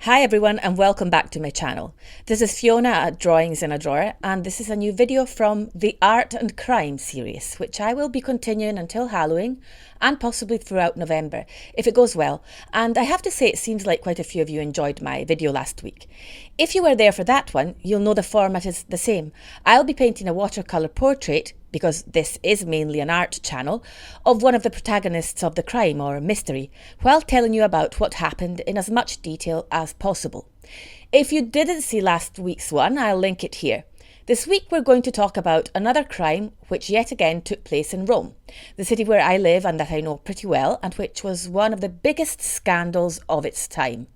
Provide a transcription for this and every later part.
Hi everyone and welcome back to my channel. This is Fiona at Drawings in a Drawer and this is a new video from the Art and Crime series, which I will be continuing until Halloween and possibly throughout November if it goes well. And I have to say it seems like quite a few of you enjoyed my video last week. If you were there for that one, you'll know the format is the same. I'll be painting a watercolour portrait, because this is mainly an art channel, of one of the protagonists of the crime or mystery, while telling you about what happened in as much detail as possible. If you didn't see last week's one, I'll link it here. This week we're going to talk about another crime which yet again took place in Rome, the city where I live and that I know pretty well, and which was one of the biggest scandals of its time.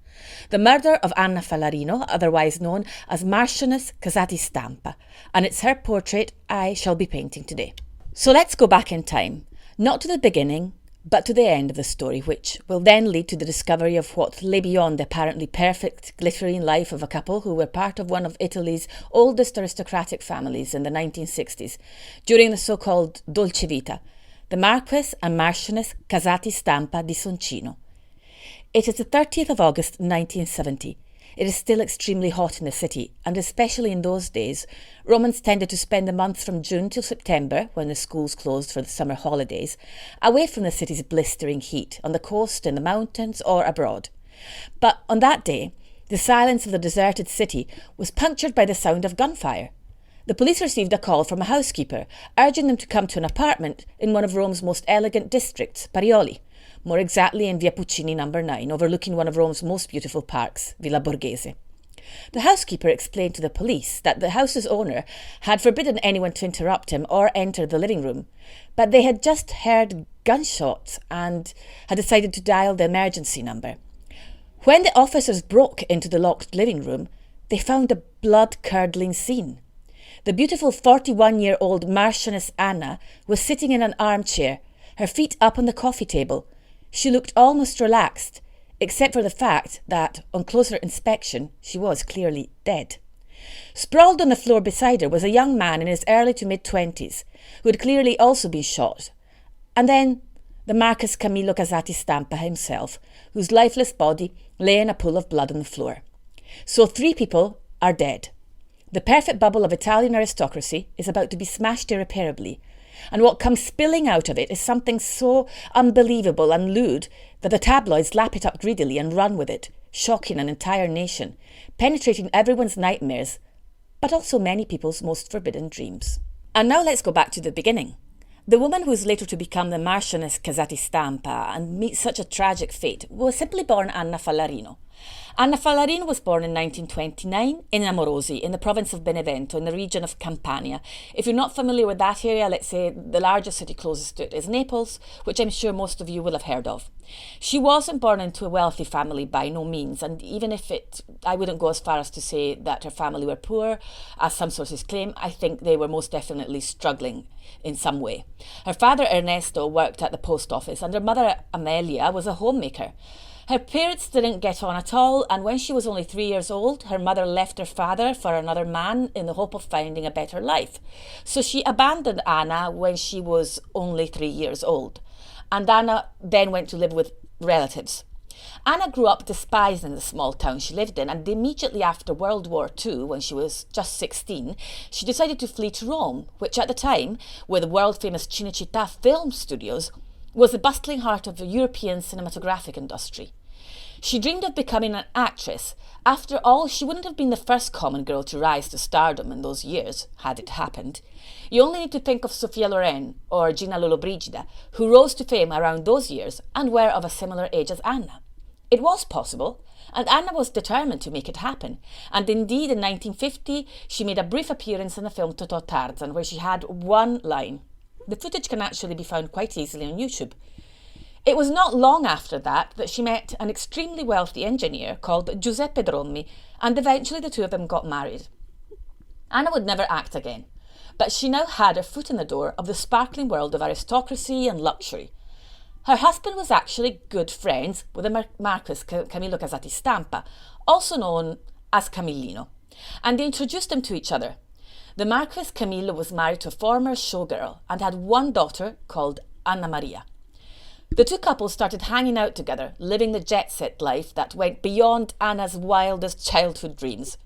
The murder of Anna Fallarino, otherwise known as Marchioness Casati Stampa, and it's her portrait I shall be painting today. So let's go back in time, not to the beginning, but to the end of the story, which will then lead to the discovery of what lay beyond the apparently perfect, glittering life of a couple who were part of one of Italy's oldest aristocratic families in the 1960s, during the so-called Dolce Vita, the Marquess and Marchioness Casati Stampa di Soncino. It is the 30th of August 1970. It is still extremely hot in the city, and especially in those days, Romans tended to spend the months from June till September, when the schools closed for the summer holidays, away from the city's blistering heat, on the coast, in the mountains, or abroad. But on that day, the silence of the deserted city was punctured by the sound of gunfire. The police received a call from a housekeeper, urging them to come to an apartment in one of Rome's most elegant districts, Parioli, more exactly in Via Puccini No. 9, overlooking one of Rome's most beautiful parks, Villa Borghese. The housekeeper explained to the police that the house's owner had forbidden anyone to interrupt him or enter the living room, but they had just heard gunshots and had decided to dial the emergency number. When the officers broke into the locked living room, they found a blood-curdling scene. The beautiful 41-year-old Marchioness Anna was sitting in an armchair, her feet up on the coffee table. She looked almost relaxed, except for the fact that, on closer inspection, she was clearly dead. Sprawled on the floor beside her was a young man in his early to mid-20s, who had clearly also been shot. And then the Marquess Camillo Casati Stampa himself, whose lifeless body lay in a pool of blood on the floor. So 3 people are dead. The perfect bubble of Italian aristocracy is about to be smashed irreparably, and what comes spilling out of it is something so unbelievable and lewd that the tabloids lap it up greedily and run with it, shocking an entire nation, penetrating everyone's nightmares, but also many people's most forbidden dreams. And now let's go back to the beginning. The woman who is later to become the Marchioness Casati Stampa and meet such a tragic fate was simply born Anna Fallarino. Anna Fallarino was born in 1929 in Amorosi, in the province of Benevento, in the region of Campania. If you're not familiar with that area, let's say the largest city closest to it is Naples, which I'm sure most of you will have heard of. She wasn't born into a wealthy family by no means, and even if I wouldn't go as far as to say that her family were poor, as some sources claim, I think they were most definitely struggling in some way. Her father Ernesto worked at the post office, and her mother Amelia was a homemaker. Her parents didn't get on at all, and when she was only 3 years old, her mother left her father for another man in the hope of finding a better life. So she abandoned Anna when she was only 3 years old, and Anna then went to live with relatives. Anna grew up despising the small town she lived in, and immediately after World War II, when she was just 16, she decided to flee to Rome, which at the time, with the world-famous Cinecittà film studios, was the bustling heart of the European cinematographic industry. She dreamed of becoming an actress. After all, she wouldn't have been the first common girl to rise to stardom in those years, had it happened. You only need to think of Sophia Loren or Gina Lollobrigida, who rose to fame around those years and were of a similar age as Anna. It was possible, and Anna was determined to make it happen. And indeed, in 1950, she made a brief appearance in the film Totò Tarzan, where she had one line. The footage can actually be found quite easily on YouTube. It was not long after that she met an extremely wealthy engineer called Giuseppe Drommi, and eventually the two of them got married. Anna would never act again, but she now had her foot in the door of the sparkling world of aristocracy and luxury. Her husband was actually good friends with the Marquess Camillo Casati Stampa, also known as Camillino, and they introduced them to each other. The Marquess Camillo was married to a former showgirl and had one daughter called Anna Maria. The two couples started hanging out together, living the jet-set life that went beyond Anna's wildest childhood dreams.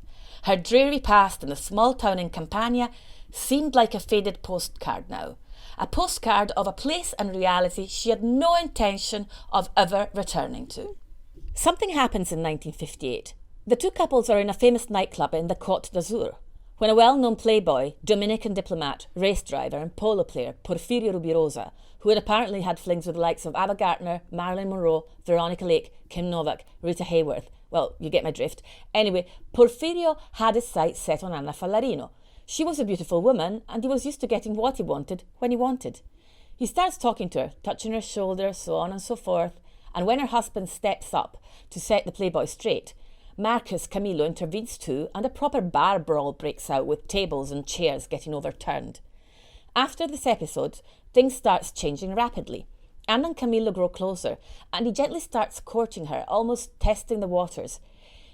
Her dreary past in the small town in Campania seemed like a faded postcard now. A postcard of a place and reality she had no intention of ever returning to. Something happens in 1958. The two couples are in a famous nightclub in the Côte d'Azur, when a well-known playboy, Dominican diplomat, race driver and polo player Porfirio Rubirosa, who had apparently had flings with the likes of Ava Gardner, Marilyn Monroe, Veronica Lake, Kim Novak, Rita Hayworth, well, you get my drift. Anyway, Porfirio had his sights set on Anna Fallarino. She was a beautiful woman, and he was used to getting what he wanted when he wanted. He starts talking to her, touching her shoulder, so on and so forth, and when her husband steps up to set the playboy straight, Marcus Camillo intervenes too, and a proper bar brawl breaks out with tables and chairs getting overturned. After this episode, things starts changing rapidly. Anna and Camillo grow closer, and he gently starts courting her, almost testing the waters.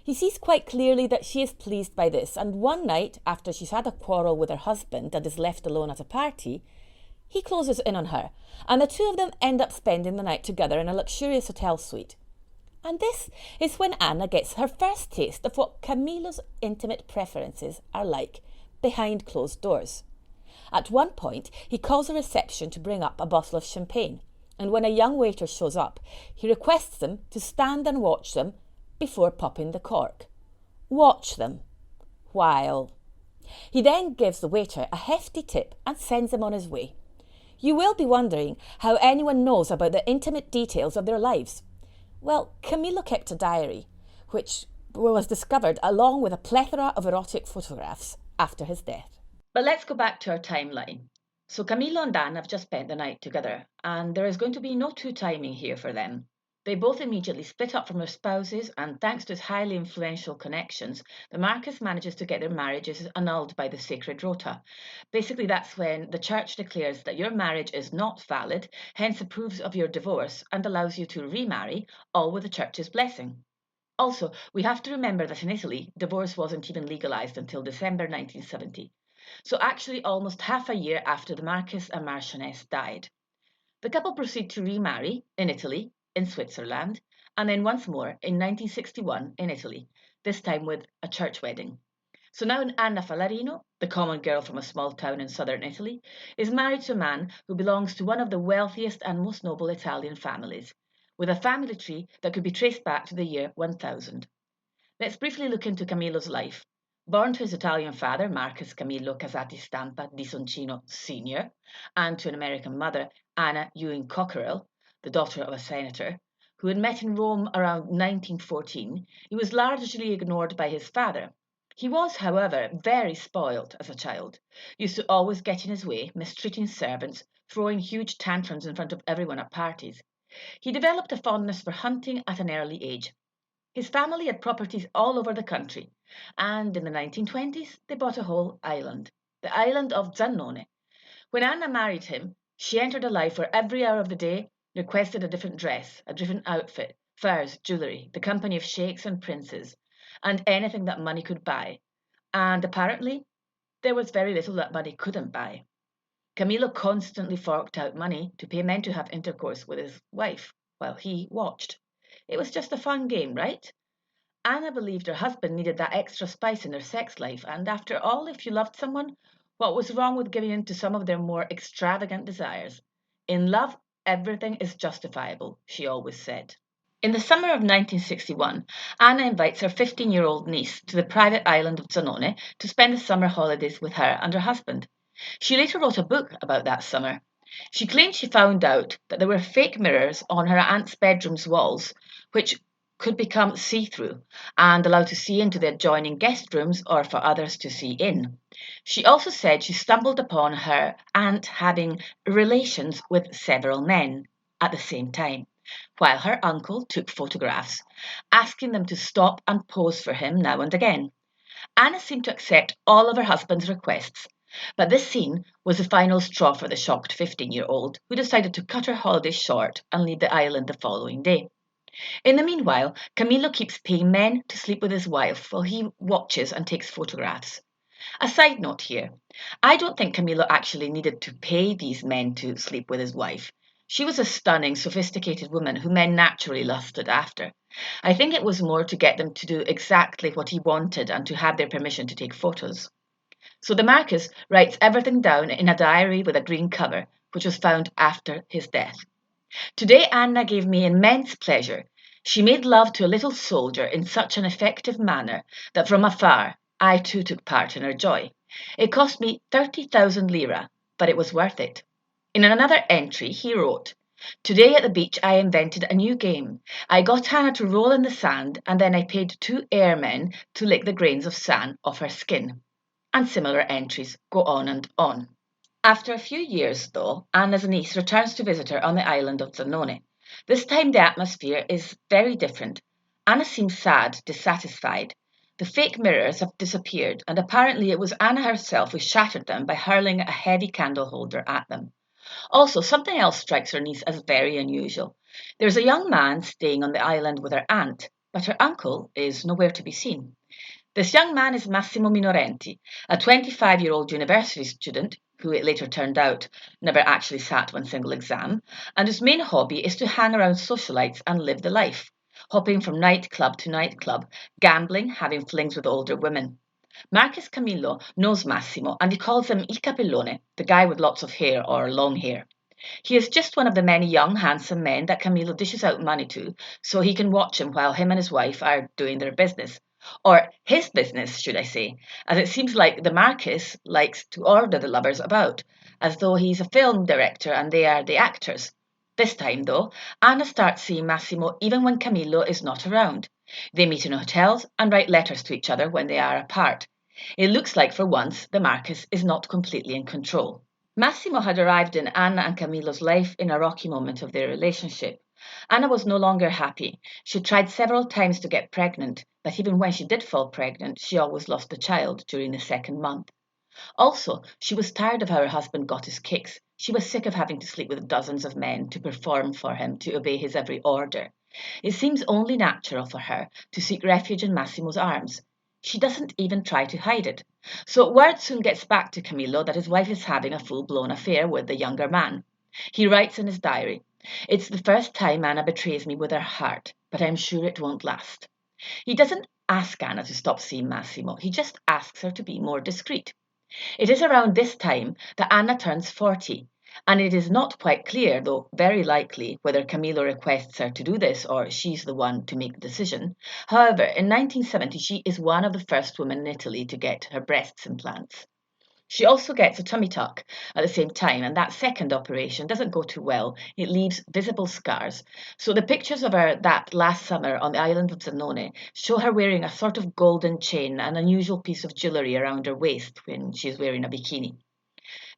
He sees quite clearly that she is pleased by this, and one night, after she's had a quarrel with her husband and is left alone at a party, he closes in on her, and the two of them end up spending the night together in a luxurious hotel suite. And this is when Anna gets her first taste of what Camillo's intimate preferences are like behind closed doors. At one point, he calls a reception to bring up a bottle of champagne, and when a young waiter shows up, he requests them to stand and watch them before popping the cork. Watch them. While he then gives the waiter a hefty tip and sends him on his way. You will be wondering how anyone knows about the intimate details of their lives. Well, Camillo kept a diary, which was discovered along with a plethora of erotic photographs after his death. But let's go back to our timeline. So Camillo and Anna have just spent the night together, and there is going to be no two timing here for them. They both immediately split up from their spouses, and thanks to his highly influential connections, the Marquis manages to get their marriages annulled by the sacred rota. Basically, that's when the church declares that your marriage is not valid, hence approves of your divorce and allows you to remarry, all with the church's blessing. Also, we have to remember that in Italy, divorce wasn't even legalised until December 1970. So actually almost half a year after the Marquis and Marchioness died. The couple proceed to remarry in Italy, in Switzerland, and then once more in 1961 in Italy, this time with a church wedding. So now Anna Fallarino, the common girl from a small town in southern Italy, is married to a man who belongs to one of the wealthiest and most noble Italian families, with a family tree that could be traced back to the year 1000. Let's briefly look into Camillo's life. Born to his Italian father, Marchioness Casati Stampa di Soncino Sr., and to an American mother, Anna Ewing Cockerell, the daughter of a senator, who had met in Rome around 1914, he was largely ignored by his father. He was, however, very spoilt as a child, used to always get in his way, mistreating servants, throwing huge tantrums in front of everyone at parties. He developed a fondness for hunting at an early age. His family had properties all over the country, and in the 1920s they bought a whole island, the island of Zannone. When Anna married him, she entered a life where every hour of the day requested a different dress, a different outfit, furs, jewellery, the company of sheikhs and princes, and anything that money could buy. And apparently, there was very little that money couldn't buy. Camillo constantly forked out money to pay men to have intercourse with his wife, while he watched. It was just a fun game, right? Anna believed her husband needed that extra spice in their sex life, and after all, if you loved someone, what was wrong with giving in to some of their more extravagant desires? In love, everything is justifiable, she always said. In the summer of 1961, Anna invites her 15-year-old niece to the private island of Zannone to spend the summer holidays with her and her husband. She later wrote a book about that summer. She claimed she found out that there were fake mirrors on her aunt's bedroom's walls, which could become see-through and allowed to see into the adjoining guest rooms or for others to see in. She also said she stumbled upon her aunt having relations with several men at the same time, while her uncle took photographs, asking them to stop and pose for him now and again. Anna seemed to accept all of her husband's requests, but this scene was the final straw for the shocked 15-year-old, who decided to cut her holiday short and leave the island the following day. In the meanwhile, Camillo keeps paying men to sleep with his wife while he watches and takes photographs. A side note here, I don't think Camillo actually needed to pay these men to sleep with his wife. She was a stunning, sophisticated woman who men naturally lusted after. I think it was more to get them to do exactly what he wanted and to have their permission to take photos. So the Marquis writes everything down in a diary with a green cover, which was found after his death. Today Anna gave me immense pleasure. She made love to a little soldier in such an effective manner that from afar I too took part in her joy. It cost me 30,000 lira, but it was worth it. In another entry he wrote, "Today at the beach I invented a new game. I got Hannah to roll in the sand and then I paid 2 airmen to lick the grains of sand off her skin." And similar entries go on and on. After a few years, though, Anna's niece returns to visit her on the island of Zanone. This time the atmosphere is very different. Anna seems sad, dissatisfied. The fake mirrors have disappeared, and apparently it was Anna herself who shattered them by hurling a heavy candle holder at them. Also, something else strikes her niece as very unusual. There's a young man staying on the island with her aunt, but her uncle is nowhere to be seen. This young man is Massimo Minorenti, a 25-year-old university student who it later turned out never actually sat one single exam, and whose main hobby is to hang around socialites and live the life, hopping from nightclub to nightclub, gambling, having flings with older women. Marcus Camillo knows Massimo and he calls him Il Capellone, the guy with lots of hair or long hair. He is just one of the many young, handsome men that Camillo dishes out money to so he can watch him while him and his wife are doing their business. Or his business, should I say, as it seems like the Marquis likes to order the lovers about, as though he's a film director and they are the actors. This time, though, Anna starts seeing Massimo even when Camillo is not around. They meet in hotels and write letters to each other when they are apart. It looks like for once the Marquis is not completely in control. Massimo had arrived in Anna and Camillo's life in a rocky moment of their relationship. Anna was no longer happy. She tried several times to get pregnant, but even when she did fall pregnant, she always lost the child during the second month. Also, she was tired of how her husband got his kicks. She was sick of having to sleep with dozens of men to perform for him, to obey his every order. It seems only natural for her to seek refuge in Massimo's arms. She doesn't even try to hide it. So word soon gets back to Camillo that his wife is having a full-blown affair with the younger man. He writes in his diary, "It's the first time Anna betrays me with her heart, but I'm sure it won't last." He doesn't ask Anna to stop seeing Massimo. He just asks her to be more discreet. It is around this time that Anna turns 40, and it is not quite clear, though very likely, whether Camillo requests her to do this or she's the one to make the decision. However, in 1970, she is one of the first women in Italy to get her breast implants. She also gets a tummy tuck at the same time, and that second operation doesn't go too well. It leaves visible scars. So the pictures of her that last summer on the island of Zanone show her wearing a sort of golden chain, an unusual piece of jewellery around her waist when she's wearing a bikini.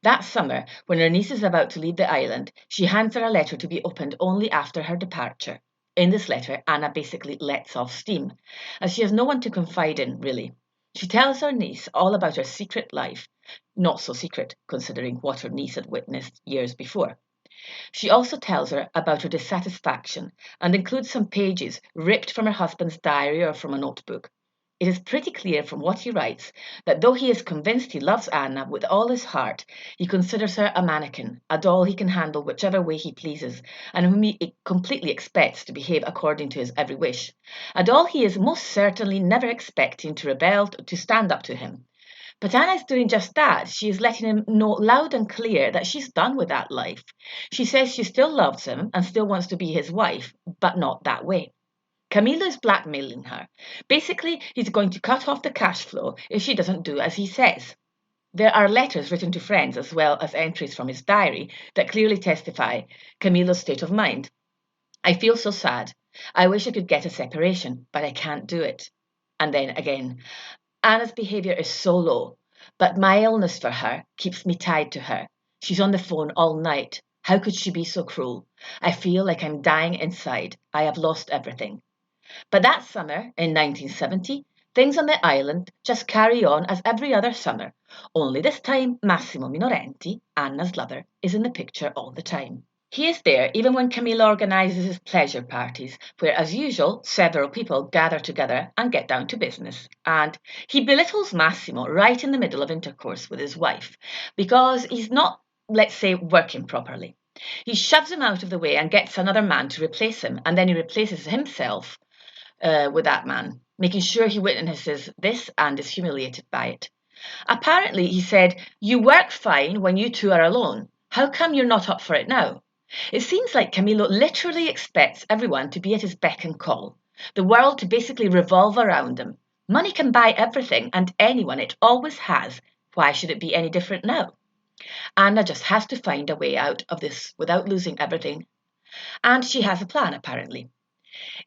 That summer, when her niece is about to leave the island, she hands her a letter to be opened only after her departure. In this letter, Anna basically lets off steam, as she has no one to confide in, really. She tells her niece all about her secret life, not so secret, considering what her niece had witnessed years before. She also tells her about her dissatisfaction and includes some pages ripped from her husband's diary or from a notebook. It is pretty clear from what he writes that though he is convinced he loves Anna with all his heart, he considers her a mannequin, a doll he can handle whichever way he pleases, and whom he completely expects to behave according to his every wish. A doll he is most certainly never expecting to rebel, to stand up to him. But Anna is doing just that. She is letting him know loud and clear that she's done with that life. She says she still loves him and still wants to be his wife, but not that way. Camilo is blackmailing her. Basically, he's going to cut off the cash flow if she doesn't do as he says. There are letters written to friends as well as entries from his diary that clearly testify Camilo's state of mind. "I feel so sad. I wish I could get a separation, but I can't do it." And then again, "Anna's behaviour is so low, but my illness for her keeps me tied to her. She's on the phone all night. How could she be so cruel? I feel like I'm dying inside. I have lost everything." But that summer, in 1970, things on the island just carry on as every other summer, only this time Massimo Minorenti, Anna's lover, is in the picture all the time. He is there even when Camilla organises his pleasure parties, where, as usual, several people gather together and get down to business. And he belittles Massimo right in the middle of intercourse with his wife, because he's not, let's say, working properly. He shoves him out of the way and gets another man to replace him, and then he replaces himself with that man, making sure he witnesses this and is humiliated by it. Apparently, he said, "You work fine when you two are alone. How come you're not up for it now?" It seems like Camillo literally expects everyone to be at his beck and call, the world to basically revolve around him. Money can buy everything and anyone, it always has. Why should it be any different now? Anna just has to find a way out of this without losing everything. And she has a plan, apparently.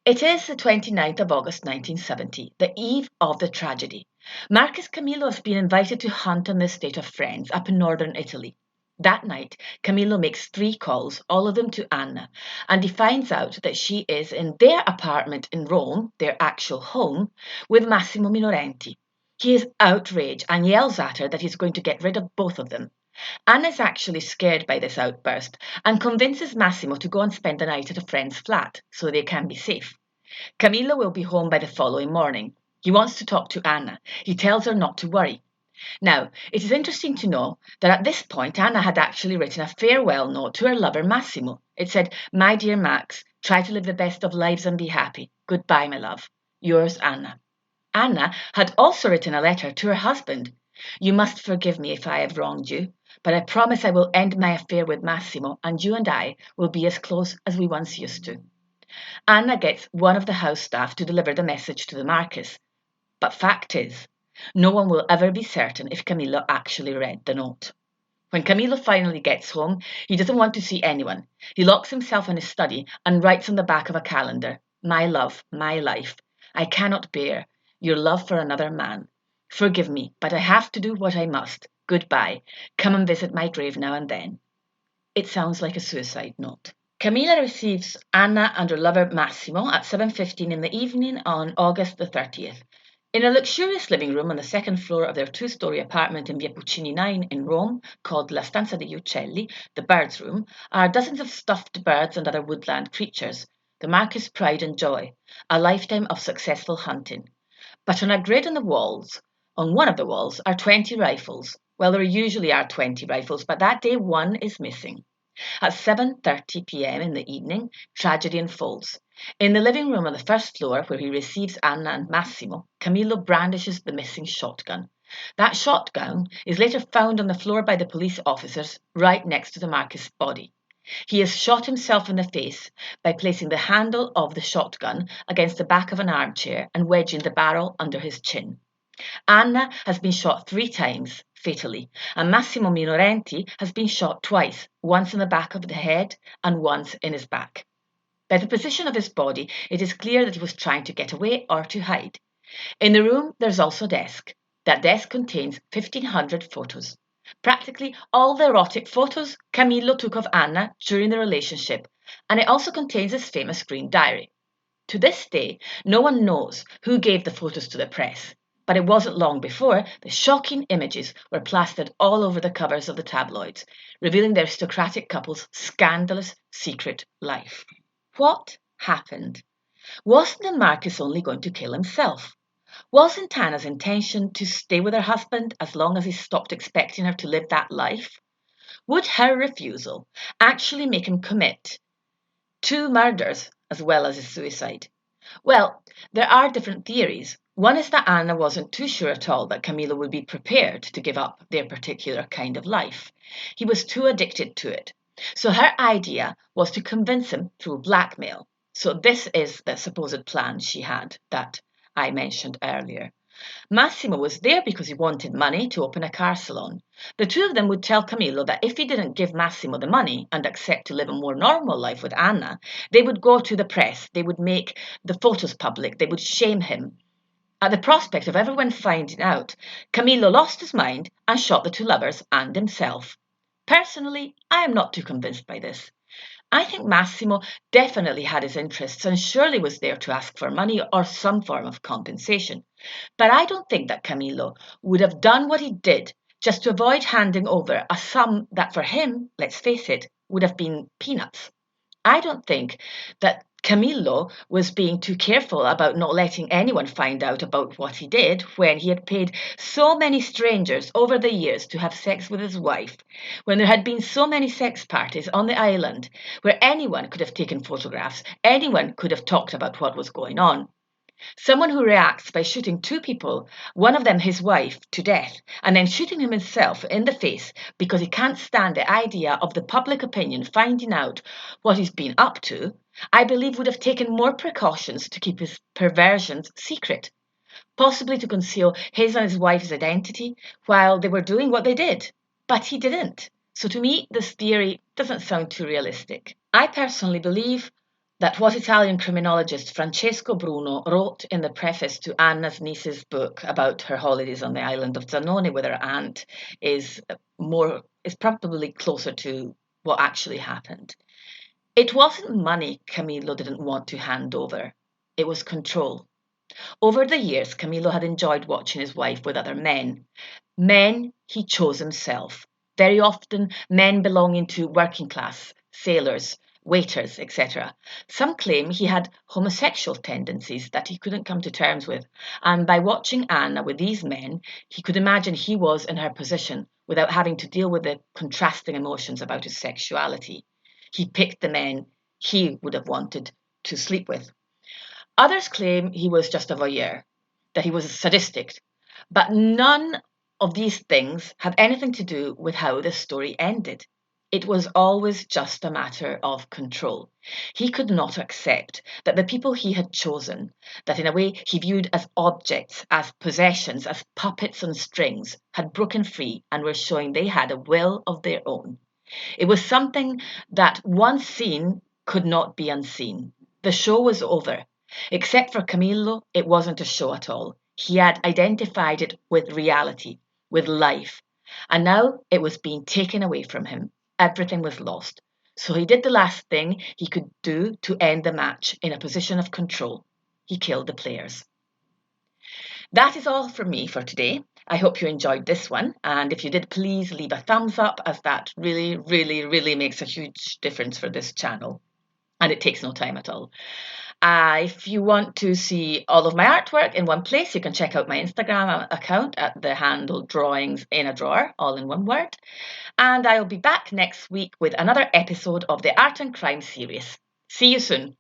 It is the 29th of August 1970, the eve of the tragedy. Marcus Camillo has been invited to hunt on the estate of friends up in northern Italy. That night, Camillo makes 3 calls, all of them to Anna, and he finds out that she is in their apartment in Rome, their actual home, with Massimo Minorenti. He is outraged and yells at her that he's going to get rid of both of them. Anna is actually scared by this outburst and convinces Massimo to go and spend the night at a friend's flat so they can be safe. Camillo will be home by the following morning. He wants to talk to Anna. He tells her not to worry. Now, it is interesting to know that at this point Anna had actually written a farewell note to her lover Massimo. It said, "My dear Max, try to live the best of lives and be happy. Goodbye, my love. Yours, Anna." Anna had also written a letter to her husband. "You must forgive me if I have wronged you, but I promise I will end my affair with Massimo and you and I will be as close as we once used to." Anna gets one of the house staff to deliver the message to the Marquis. But fact is, no one will ever be certain if Camillo actually read the note. When Camillo finally gets home, he doesn't want to see anyone. He locks himself in his study and writes on the back of a calendar, "My love, my life. I cannot bear your love for another man. Forgive me, but I have to do what I must. Goodbye. Come and visit my grave now and then." It sounds like a suicide note. Camilla receives Anna and her lover Massimo at 7:15 in the evening on August the 30th. In a luxurious living room on the second floor of their 2-story apartment in Via Puccini 9 in Rome, called La Stanza degli Uccelli, the Birds' Room, are dozens of stuffed birds and other woodland creatures, the Marquis' pride and joy, a lifetime of successful hunting. But on a grid on one of the walls, are 20 rifles. Well, there usually are 20 rifles, but that day one is missing. At 7:30 p.m. in the evening, tragedy unfolds. In the living room on the first floor, where he receives Anna and Massimo, Camillo brandishes the missing shotgun. That shotgun is later found on the floor by the police officers, right next to the Marquis' body. He has shot himself in the face by placing the handle of the shotgun against the back of an armchair and wedging the barrel under his chin. Anna has been shot 3 times, fatally, and Massimo Minorenti has been shot twice, once in the back of the head and once in his back. By the position of his body, it is clear that he was trying to get away or to hide. In the room, there's also a desk. That desk contains 1,500 photos. Practically all the erotic photos Camillo took of Anna during the relationship, and it also contains his famous green diary. To this day, no one knows who gave the photos to the press. But it wasn't long before the shocking images were plastered all over the covers of the tabloids, revealing the aristocratic couple's scandalous secret life. What happened? Wasn't the Marquis only going to kill himself? Wasn't Anna's intention to stay with her husband as long as he stopped expecting her to live that life? Would her refusal actually make him commit 2 murders as well as his suicide? Well, there are different theories. One is that Anna wasn't too sure at all that Camillo would be prepared to give up their particular kind of life. He was too addicted to it. So her idea was to convince him through blackmail. So this is the supposed plan she had that I mentioned earlier. Massimo was there because he wanted money to open a car salon. The 2 of them would tell Camillo that if he didn't give Massimo the money and accept to live a more normal life with Anna, they would go to the press, they would make the photos public, they would shame him. At the prospect of everyone finding out, Camillo lost his mind and shot the 2 lovers and himself. Personally, I am not too convinced by this. I think Massimo definitely had his interests and surely was there to ask for money or some form of compensation. But I don't think that Camillo would have done what he did just to avoid handing over a sum that for him, let's face it, would have been peanuts. I don't think that Camillo was being too careful about not letting anyone find out about what he did when he had paid so many strangers over the years to have sex with his wife, when there had been so many sex parties on the island where anyone could have taken photographs, anyone could have talked about what was going on. Someone who reacts by shooting two people, one of them his wife, to death, and then shooting him himself in the face because he can't stand the idea of the public opinion finding out what he's been up to, I believe would have taken more precautions to keep his perversions secret, possibly to conceal his and his wife's identity while they were doing what they did. But he didn't. So to me, this theory doesn't sound too realistic. I personally believe that what Italian criminologist Francesco Bruno wrote in the preface to Anna's niece's book about her holidays on the island of Zanone with her aunt is probably closer to what actually happened. It wasn't money Camillo didn't want to hand over. It was control. Over the years, Camillo had enjoyed watching his wife with other men. Men he chose himself. Very often, men belonging to working class, sailors, waiters, etc. Some claim he had homosexual tendencies that he couldn't come to terms with, and by watching Anna with these men, he could imagine he was in her position without having to deal with the contrasting emotions about his sexuality. He picked the men he would have wanted to sleep with. Others claim he was just a voyeur, that he was sadistic, but none of these things have anything to do with how the story ended. It was always just a matter of control. He could not accept that the people he had chosen, that in a way he viewed as objects, as possessions, as puppets on strings, had broken free and were showing they had a will of their own. It was something that, once seen, could not be unseen. The show was over. Except for Camillo, it wasn't a show at all. He had identified it with reality, with life, and now it was being taken away from him. Everything was lost. So he did the last thing he could do to end the match in a position of control. He killed the players. That is all from me for today. I hope you enjoyed this one, and if you did, please leave a thumbs up, as that really, really, really makes a huge difference for this channel, and it takes no time at all. If you want to see all of my artwork in one place, you can check out my Instagram account at the handle drawings in a drawer, all in one word. And I'll be back next week with another episode of the Art and Crime series. See you soon.